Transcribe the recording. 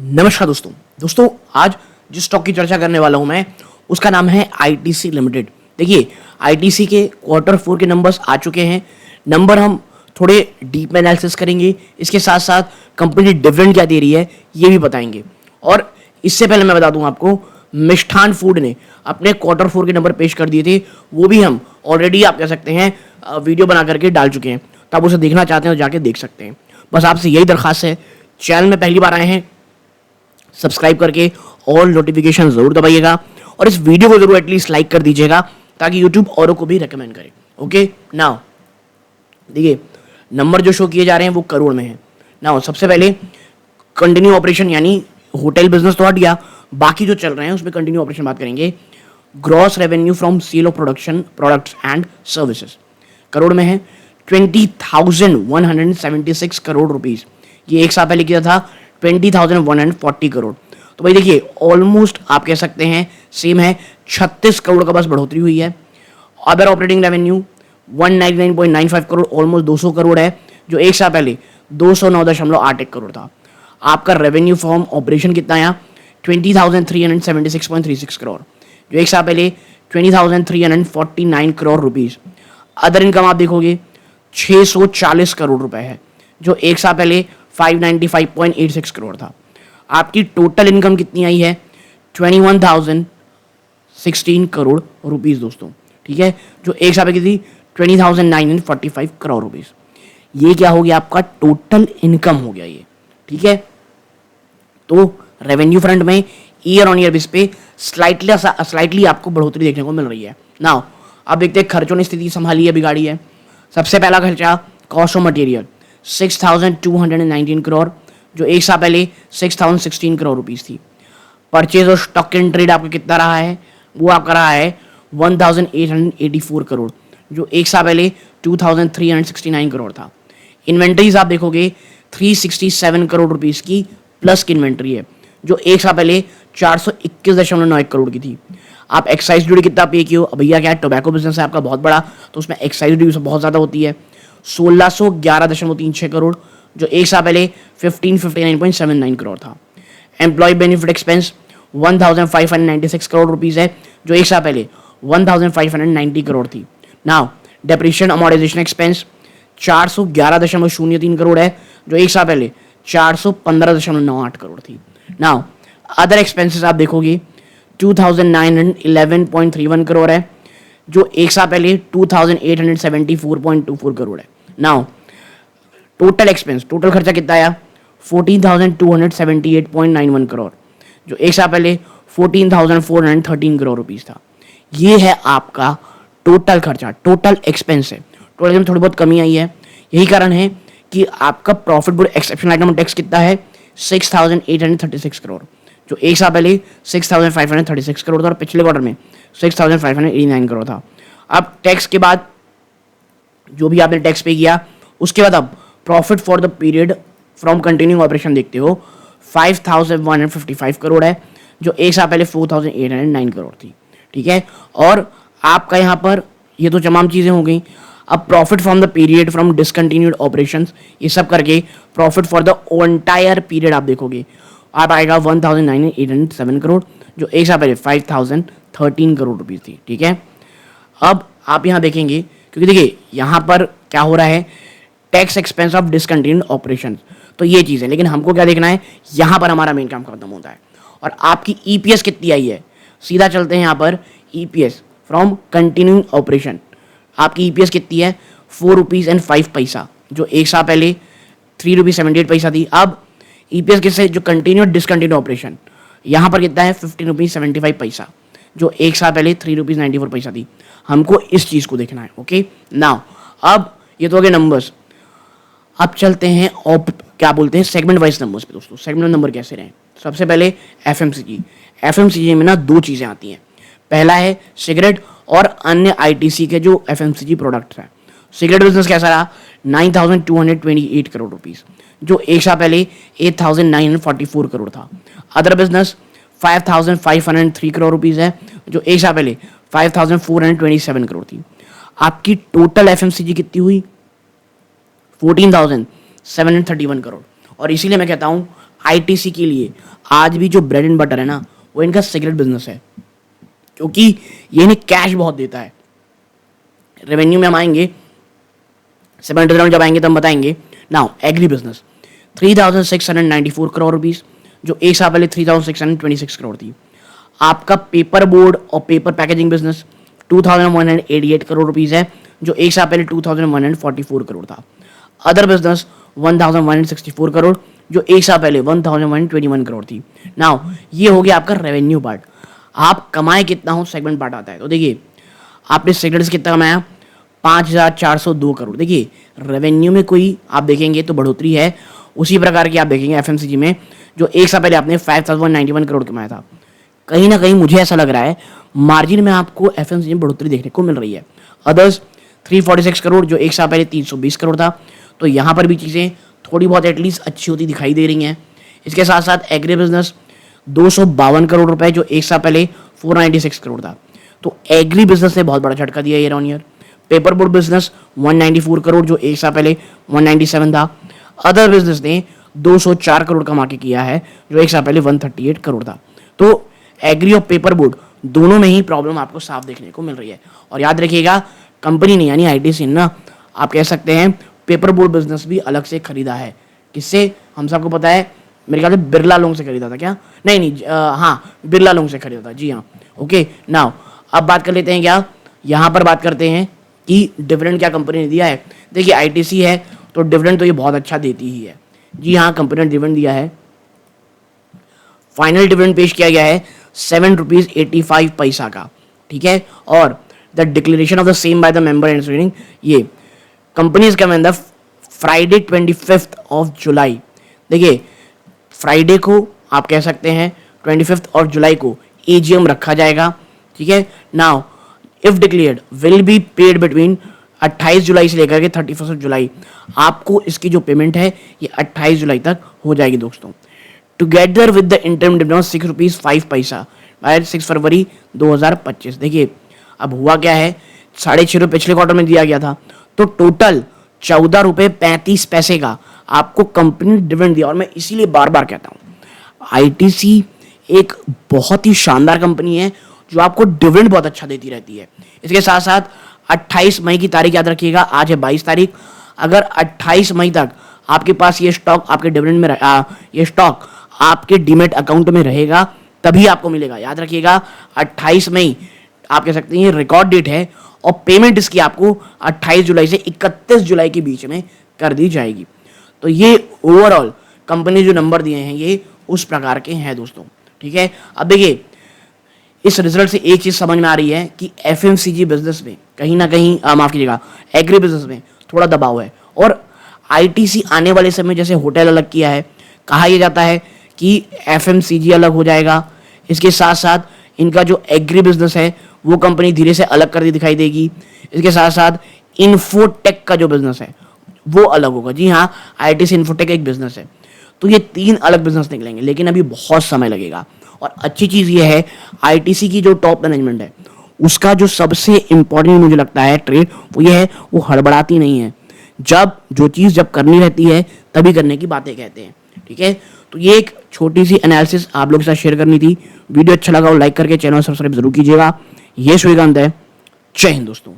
नमस्कार दोस्तों आज जिस स्टॉक की चर्चा करने वाला हूं मैं उसका नाम है आईटीसी लिमिटेड। देखिए आईटीसी के Q4 के नंबर्स आ चुके हैं। नंबर हम थोड़े डीप में एनालिसिस करेंगे, इसके साथ साथ कंपनी डिविडेंड क्या दे रही है ये भी बताएंगे। और इससे पहले मैं बता दूं आपको, मिष्ठान फूड ने अपने Q4 के नंबर पेश कर दिए थे, वो भी हम ऑलरेडी आप कह सकते हैं वीडियो बना करके डाल चुके हैं। तो आप उसे देखना चाहते हैं तो जाके देख सकते हैं। बस आपसे यही दरखास्त है, चैनल में पहली बार आए हैं सब्सक्राइब करके ऑल नोटिफिकेशन जरूर दबाइएगा और इस वीडियो को जरूर एटलीस्ट लाइक कर दीजिएगा ताकि यूट्यूब औरों को भी रेकमेंड करे। ओके नाउ देखिए नंबर जो शो किए जा रहे हैं वो करोड़ में है। नाउ सबसे पहले कंटिन्यू ऑपरेशन यानी होटल बिजनेस तो हट गया, बाकी जो चल रहे हैं उसमें कंटिन्यू ऑपरेशन बात करेंगे। Gross revenue from sale of production products and services crore में है 20,176 करोड़ रुपीज। ये एक साल पहले किया था 20,140 करोड़। तो भाई देखिए ऑलमोस्ट आप कह सकते हैं सेम है, 36 करोड़ का बस बढ़ोतरी हुई है। Other operating revenue 199.95 crore, almost 200 crore है, जो एक साल पहले 209.81 करोड़ था। आपका रेवेन्यू फ्रॉम ऑपरेशन कितना आया 20,376.36 करोड़, जो एक साल पहले 20,349 करोड़ रुपीज। अदर इनकम आप देखोगे 640 करोड़ रुपए है, जो एक साल पहले 595.86 करोड़ था। आपकी टोटल इनकम कितनी आई है 21,016 करोड़ रुपीस दोस्तों, ठीक है, जो एक साल पहले की थी 20,945 करोड़ रुपीस। ये क्या हो गया आपका टोटल इनकम हो गया ये, ठीक है। तो रेवेन्यू फ्रंट में ईयर ऑन ईयर बेस पे स्लाइटली आपको बढ़ोतरी देखने को मिल रही है। नाउ अब देखते हैं खर्चों ने स्थिति संभाली है बिगाड़ी है। सबसे पहला खर्चा कॉस्ट ऑफ मटेरियल 6,219 करोड़, जो एक साल पहले 6,016 करोड़ रुपीस थी। परचेज और स्टॉक इन ट्रेड आपका कितना रहा है, वो आपका रहा है 1,884 करोड़, जो एक साल पहले 2,369 करोड़ था। इन्वेंट्रीज आप देखोगे 367 करोड़ रुपीस की प्लस की इन्वेंट्री है, जो एक साल पहले 421.91 करोड़ की थी। आप एक्साइज ड्यूटी कितना पे किए हो, भैया क्या है टोबैको बिजनेस है आपका बहुत बड़ा, तो उसमें एक्साइज ड्यूटी बहुत ज़्यादा होती है 1,611.36 करोड़, जो एक साल पहले 1,559.79 करोड़ था। Employee benefit expense 1,596 crore rupees है, जो एक साल पहले 1,590 करोड़ थी। Now depreciation amortisation expense 411.03 crore है, जो एक साल पहले 415.98 करोड़ थी। नाउ अदर एक्सपेंसेस आप देखोगे 2,911.31 करोड़ है, जो एक साल पहले 2,874.24 करोड़ है। नाउ टोटल एक्सपेंस टोटल खर्चा कितना आया 14,278.91 करोड़, जो एक साल पहले 14,413 करोड़ रुपीस था। ये है आपका टोटल खर्चा, टोटल एक्सपेंस है। टोटल में थोड़ी बहुत कमी आई है, यही कारण है कि आपका profit before exceptional item tax कितना है 6,836 करोड़, जो एक साल पहले 6,536 करोड़ था और पिछले क्वार्टर में 6,589 करोड़ था। अब टैक्स के बाद जो भी आपने टैक्स पे किया उसके बाद अब profit for the period from continuing operation देखते हो 5,155 करोड़ है, जो एक साल पहले 4,809 करोड़ थी, ठीक है। और आपका यहाँ पर ये तो तमाम चीज़ें हो गई। अब profit from the period from discontinued operations ये सब करके profit for the entire period आप देखोगे आप आएगा 1,907 करोड़, जो एक साल पहले 5,013 करोड़ रुपीस थी, ठीक है। अब आप यहाँ देखेंगे क्योंकि देखिए यहाँ पर क्या हो रहा है tax expense of discontinued operation, तो ये चीज़ है, लेकिन हमको क्या देखना है यहाँ पर हमारा मेन काम खत्म होता है। और आपकी ईपीएस कितनी आई है, सीधा चलते हैं यहाँ पर ईपीएस फ्रॉम कंटिन्यूइंग ऑपरेशन। आपकी ईपीएस कितनी है 4 रुपीज़ एंड 5 पैसा, जो एक साल पहले 3 रुपीज़ 78 पैसा थी। अब ईपीएस किससे जो कंटिन्यूड डिसकंटिन्यूड ऑपरेशन यहाँ पर कितना है 15 रुपीज़ 75 पैसा, जो एक साल पहले 3 रुपीज़ 94 पैसा थी। हमको इस चीज़ को देखना है। ओके नाउ अब ये तो हो गए नंबर्स। अब चलते हैं और क्या बोलते हैं सेगमेंट वाइज नंबर्स पे दोस्तों। सेगमेंट नंबर कैसे रहे, सबसे पहले एफएमसीजी में ना दो चीज़ें आती हैं। पहला है सिगरेट और अन्य आईटीसी के जो एफएमसीजी प्रोडक्ट्स हैं। सिगरेट बिजनेस कैसा रहा 9,228 करोड़ रुपीस, जो एक साल पहले 8,944 करोड़ था। अदर बिजनेस 5,503 करोड़ रुपीस है, जो एक साल पहले 5,427 करोड़ थी। आपकी टोटल एफएमसीजी कितनी हुई 14,731 करोड़। और इसीलिए मैं कहता हूं आईटीसी के लिए आज भी जो ब्रेड एंड बटर है ना, वो इनका सिगरेट बिजनेस है, क्योंकि ये इन्हें कैश बहुत देता है। रेवेन्यू में हम आएंगे, सेगमेंट में जब आएंगे तब बताएंगे। Now agri business 3694 crore rupees, जो एक साल पहले 3626 करोड़ थी। आपका पेपर बोर्ड और paper packaging business 2188 crore rupees है, जो एक साल पहले 2144 करोड़ था। अदर बिजनेस 1164 करोड़, जो एक साल पहले 1121 करोड़ थी। नाउ ये हो गया आपका रेवेन्यू पार्ट। आप कमाए कितना हो सेगमेंट पार्ट आता है। तो देखिए आपने सेगमेंट से कितना कमाया, 5402 करोड़। देखिए रेवेन्यू में कोई आप देखेंगे तो बढ़ोतरी है, उसी प्रकार की आप देखेंगे एफएमसीजी में, जो एक साल पहले आपने 5191 करोड़ कमाया था। कहीं ना कहीं मुझे ऐसा लग रहा है मार्जिन में आपको एफएमसीजी में बढ़ोतरी देखने को मिल रही है। अदर्स 346 करोड़, जो एक साल पहले 320 करोड़ था। तो यहाँ पर भी चीज़ें थोड़ी बहुत एटलीस्ट अच्छी होती दिखाई दे रही हैं। इसके साथ साथ एग्री बिजनेस 252 करोड़ रुपए, जो एक साल पहले 496 करोड़ था। तो एग्री बिजनेस ने बहुत बड़ा झटका दिया year on year. Paper board business 194 crore, जो एक साल पहले 197 था। अदर बिजनेस ने 204 करोड़ कमा के किया है, जो एक साल पहले 138 करोड़ था। तो एग्री और पेपर बोर्ड दोनों में ही प्रॉब्लम आपको साफ देखने को मिल रही है। और याद रखिएगा कंपनी ने यानी आईटीसी ना, आप कह सकते हैं पेपर बोर्ड बिजनेस भी अलग से खरीदा है। किससे, हम सबको पता है, मेरे ख्याल से बिरला लोन से खरीदा था क्या, नहीं हाँ बिरला लोन से खरीदा था, जी हाँ। ओके नाउ अब बात कर लेते हैं, क्या यहाँ पर बात करते हैं कि डिविडेंड क्या कंपनी ने दिया है। देखिए आईटीसी है तो डिविडेंड तो ये बहुत अच्छा देती ही है, जी हाँ। कंपनी ने डिविडेंड दिया है, फाइनल डिविडेंड पेश किया गया है 7 रुपीज 85 पैसा का, ठीक है। और the declaration of the same by the member and ये company is coming the Friday 25 of July. देखिए फ्राइडे को आप कह सकते हैं 25 ऑफ जुलाई को एजीएम रखा जाएगा, ठीक है। Now if declared will be paid between 28 जुलाई से लेकर के 31 ऑफ जुलाई। आपको इसकी जो पेमेंट है ये 28 जुलाई तक हो जाएगी दोस्तों। Together with the interim dividend 6 rupees 5 पैसा बाय 6 फरवरी 2025। देखिए अब हुआ क्या है, 6.5 रुपये पिछले क्वार्टर में दिया गया था, तो टोटल 14 रुपये 35 पैसे का आपको कंपनी ने डिविडेंड दिया। और मैं इसीलिए बार बार कहता हूँ आईटीसी एक बहुत ही शानदार कंपनी है जो आपको डिविडेंड बहुत अच्छा देती रहती है। इसके साथ साथ 28 मई की तारीख याद रखिएगा, आज है 22 तारीख। अगर 28 मई तक आपके पास ये स्टॉक आपके डिविडेंड में ये स्टॉक आपके डीमेट अकाउंट में रहेगा तभी आपको मिलेगा। याद रखिएगा 28 मई आप कह सकते हैं ये रिकॉर्ड डेट है, और पेमेंट इसकी आपको 28 जुलाई से 31 जुलाई के बीच में कर दी जाएगी। तो ये ओवरऑल कंपनी जो नंबर दिए हैं ये उस प्रकार के हैं दोस्तों, ठीक है। अब देखिए इस रिजल्ट से एक चीज समझ में आ रही है कि एफएमसीजी बिजनेस में कहीं ना कहीं माफ कीजिएगा एग्री बिजनेस में थोड़ा दबाव है। और आईटीसी आने वाले समय जैसे होटल अलग किया है, कहा यह जाता है कि एफएमसीजी अलग हो जाएगा। इसके साथ साथ इनका जो एग्री बिजनेस है वो कंपनी धीरे से अलग कर दी दिखाई देगी। इसके साथ साथ इन्फोटेक का जो बिजनेस है वो अलग होगा, जी हाँ। आईटीसी इन्फोटेक एक बिजनेस है, तो ये 3 अलग बिजनेस निकलेंगे, लेकिन अभी बहुत समय लगेगा। और अच्छी चीज ये है आईटीसी की जो टॉप मैनेजमेंट है उसका जो सबसे इंपॉर्टेंट मुझे लगता है ट्रेड वो ये है, वो हड़बड़ाती नहीं है। जब जो चीज जब करनी रहती है तभी करने की बातें कहते हैं, ठीक है। तो ये एक छोटी सी एनालिसिस आप लोगों के साथ शेयर करनी थी। वीडियो अच्छा लगा हो लाइक करके चैनल सब्सक्राइब जरूर कीजिएगा। ये सूर्यकांत है, जय हिंद दोस्तों।